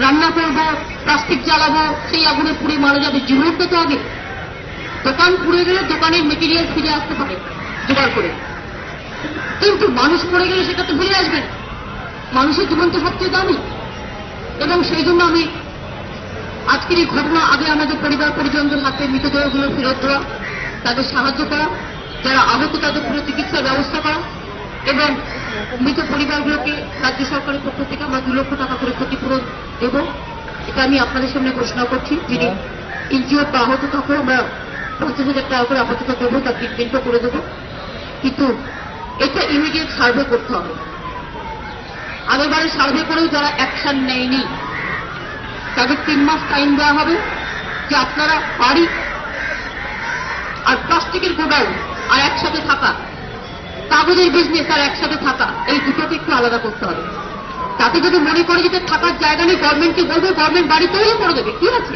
রান্না করবো, প্লাস্টিক জ্বালাবো, সেই আগুনে পুড়ে মারা যাবে, জীবনটা তো আগে। দোকান পুড়ে গেলে দোকানের মেটেরিয়াল ফিরে আসতে পারে জোগাড় করে, কিন্তু মানুষ পড়ে গেলে সেটা তো ফিরে আসবে না। মানুষের জীবন তো সবচেয়ে দামি। এবং সেই জন্য আমি আজকের এই ঘটনা আগে আমাদের পরিবার পরিজনদের হাতে মৃতদেহগুলো ফেরত দেওয়া, তাদের সাহায্য করা, যারা আহত তাদের পুরো চিকিৎসার ব্যবস্থা করা, এবং মৃত পরিবারগুলোকে রাজ্য সরকারের পক্ষ থেকে আমরা 2 লক্ষ টাকা করে ক্ষতিপূরণ দেব। এটা আমি আপনাদের সামনে ঘোষণা করছি। যিনি ইনজিওর বা আহত তাকেও আমরা 50,000 টাকা করে আপাতত দেবো, তার ট্রিটমেন্টও করে দেবো। কিন্তু এটা ইমিডিয়েট সার্ভে করতে হবে। আগেরবারে সার্ভে করেও যারা অ্যাকশন নেয়নি তাদের 3 মাস টাইম দেওয়া হবে যে আপনারা বাড়ি আর প্লাস্টিকের গোডাউন আর একসাথে থাকা, কাগজের বিজনেস আর একসাথে থাকা, এই দুটোকে একটু আলাদা করতে হবে। তাতে যদি মনে করে যে থাকার জায়গা নেই, গভর্নমেন্টকে বলবে, গভর্নমেন্ট বাড়ি তৈরি করে দেবে, কি আছে।